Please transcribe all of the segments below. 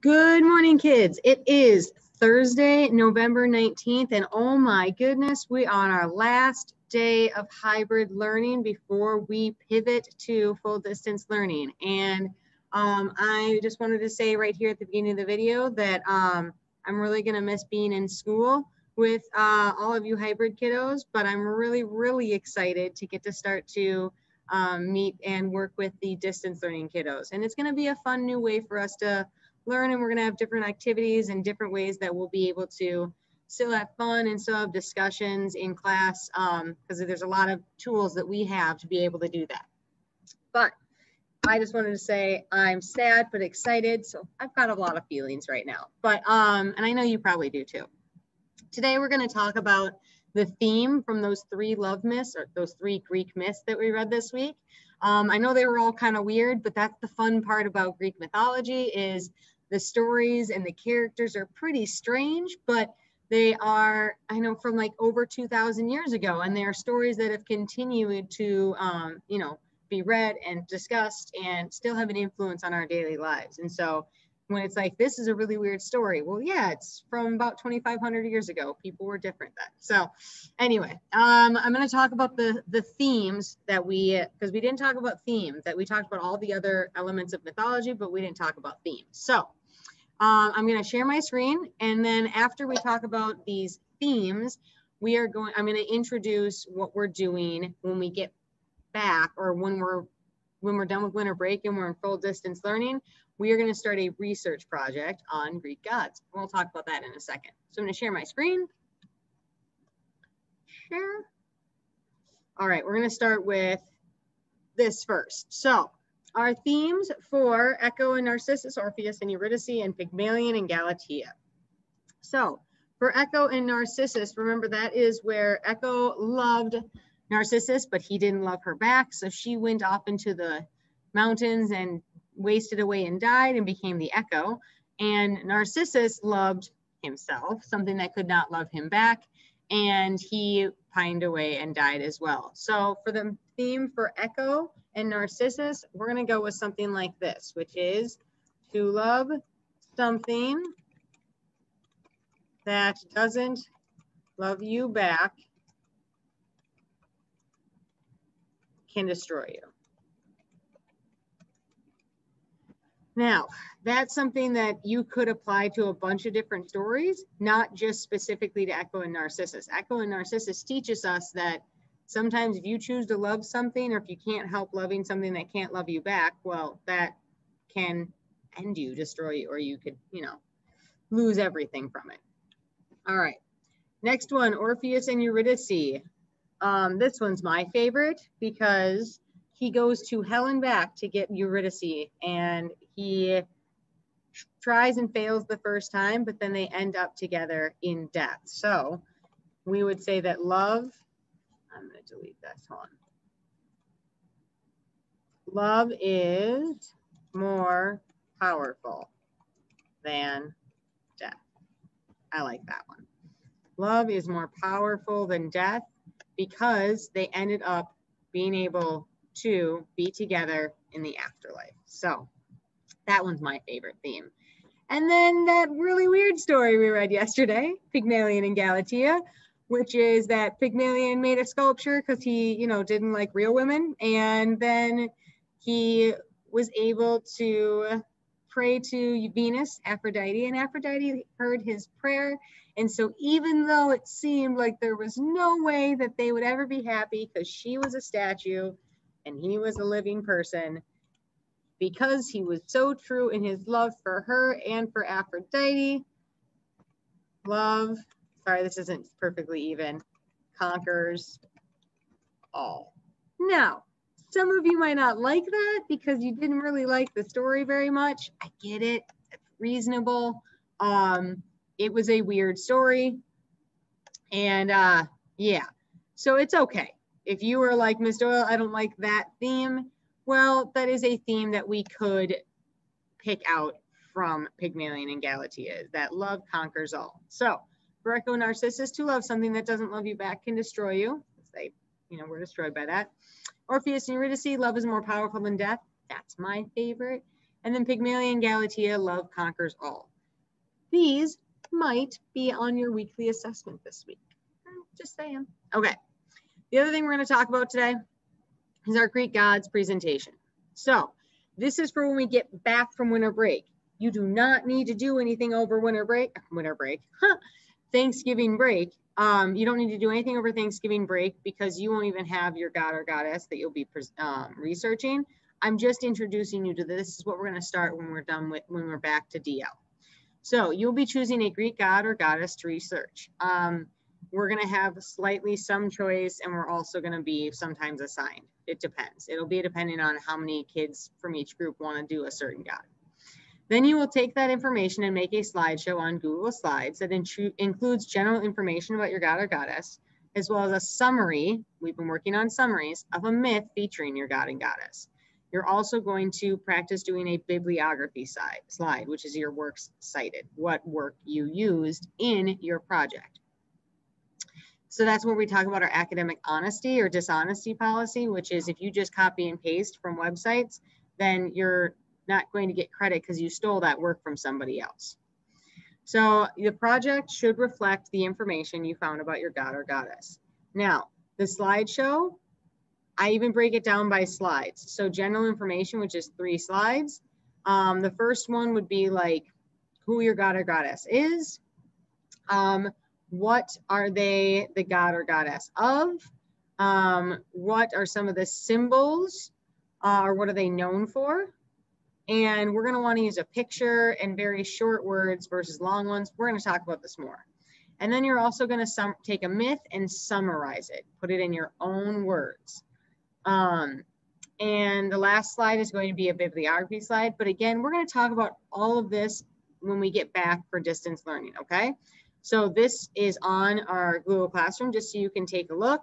Good morning, kids. It is Thursday, November 19th, and oh my goodness, we are on our last day of hybrid learning before we pivot to full distance learning. And I just wanted to say right here at the beginning of the video that I'm really gonna miss being in school with all of you hybrid kiddos, but I'm really excited to get to start to meet and work with the distance learning kiddos. And it's gonna be a fun new way for us to learn, and we're going to have different activities and different ways that we'll be able to still have fun and still have discussions in class, because there's a lot of tools that we have to be able to do that. But I just wanted to say I'm sad but excited, so I've got a lot of feelings right now, but and I know you probably do too. Today we're going to talk about the theme from those 3 love myths, or those 3 Greek myths that we read this week. I know they were all kind of weird, but that's the fun part about Greek mythology, is the stories and the characters are pretty strange, but they are, I know, from like over 2,000 years ago, and they are stories that have continued to, you know, be read and discussed and still have an influence on our daily lives. And so when it's like, this is a really weird story, well, yeah, it's from about 2,500 years ago. People were different then. So anyway, I'm going to talk about the themes that because we didn't talk about themes, that we talked about all the other elements of mythology, but we didn't talk about themes. So I'm going to share my screen, and then after we talk about these themes, I'm going to introduce what we're doing when we get back, or when we're done with winter break and we're in full distance learning. We are going to start a research project on Greek gods. We'll talk about that in a second. So I'm going to share my screen. Share. All right, we're going to start with this first. So our themes for Echo and Narcissus, Orpheus and Eurydice, and Pygmalion and Galatea. So for Echo and Narcissus, remember that is where Echo loved Narcissus, but he didn't love her back. So she went off into the mountains and wasted away and died and became the Echo. And Narcissus loved himself, something that could not love him back, and he pined away and died as well. So for the theme for Echo and Narcissus, we're going to go with something like this, which is to love something that doesn't love you back can destroy you. Now, that's something that you could apply to a bunch of different stories, not just specifically to Echo and Narcissus. Echo and Narcissus teaches us that sometimes if you choose to love something, or if you can't help loving something that can't love you back, well, that can end you, destroy you, or you could, you know, lose everything from it. All right, next one, Orpheus and Eurydice. This one's my favorite because he goes to hell and back to get Eurydice, and he tries and fails the first time, but then they end up together in death. So we would say that love, I'm going to delete this one. Love is more powerful than death. I like that one. Love is more powerful than death because they ended up being able to be together in the afterlife. So that one's my favorite theme. And then that really weird story we read yesterday, Pygmalion and Galatea, which is that Pygmalion made a sculpture because he, you know, didn't like real women. And then he was able to pray to Venus, Aphrodite, and Aphrodite heard his prayer. And so even though it seemed like there was no way that they would ever be happy because she was a statue and he was a living person, because he was so true in his love for her and for Aphrodite, love, sorry, this isn't perfectly even, conquers all. Now, some of you might not like that because you didn't really like the story very much. I get it, it's reasonable. It was a weird story, and yeah, so it's okay. If you were like, Ms. Doyle, I don't like that theme, well, that is a theme that we could pick out from Pygmalion and Galatea, is that love conquers all. So for Echo and Narcissus, to love something that doesn't love you back can destroy you. They, you know, we're destroyed by that. Orpheus and Eurydice, love is more powerful than death. That's my favorite. And then Pygmalion, Galatea, love conquers all. These might be on your weekly assessment this week. Just saying. Okay. The other thing we're going to talk about today is our Greek gods presentation. So this is for when we get back from winter break. You do not need to do anything over Thanksgiving break. You don't need to do anything over Thanksgiving break because you won't even have your god or goddess that you'll be researching. I'm just introducing you to this. This is what we're going to start when we're back to DL. So you'll be choosing a Greek god or goddess to research. We're going to have slightly some choice, and we're also going to be sometimes assigned. It depends. It'll be depending on how many kids from each group want to do a certain god. Then you will take that information and make a slideshow on Google Slides that includes general information about your god or goddess, as well as a summary, we've been working on summaries, of a myth featuring your god and goddess. You're also going to practice doing a bibliography slide, which is your works cited, what work you used in your project. So that's where we talk about our academic honesty or dishonesty policy, which is if you just copy and paste from websites, then you're not going to get credit because you stole that work from somebody else. So the project should reflect the information you found about your god or goddess. Now, the slideshow, I even break it down by slides. So general information, which is 3 slides. The first one would be like who your god or goddess is. What are they the god or goddess of? What are some of the symbols or what are they known for? And we're going to want to use a picture and very short words versus long ones. We're going to talk about this more. And then you're also going to take a myth and summarize it. Put it in your own words. And the last slide is going to be a bibliography slide. But again, we're going to talk about all of this when we get back for distance learning, okay? So this is on our Google Classroom, just so you can take a look.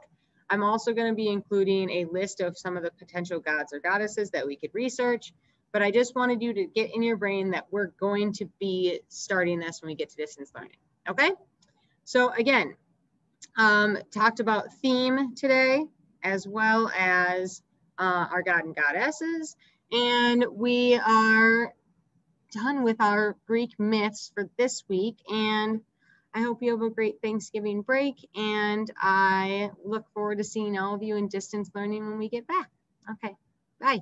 I'm also going to be including a list of some of the potential gods or goddesses that we could research. But I just wanted you to get in your brain that we're going to be starting this when we get to distance learning, okay? So again, talked about theme today, as well as our god and goddesses. And we are done with our Greek myths for this week. And I hope you have a great Thanksgiving break. And I look forward to seeing all of you in distance learning when we get back. Okay, bye.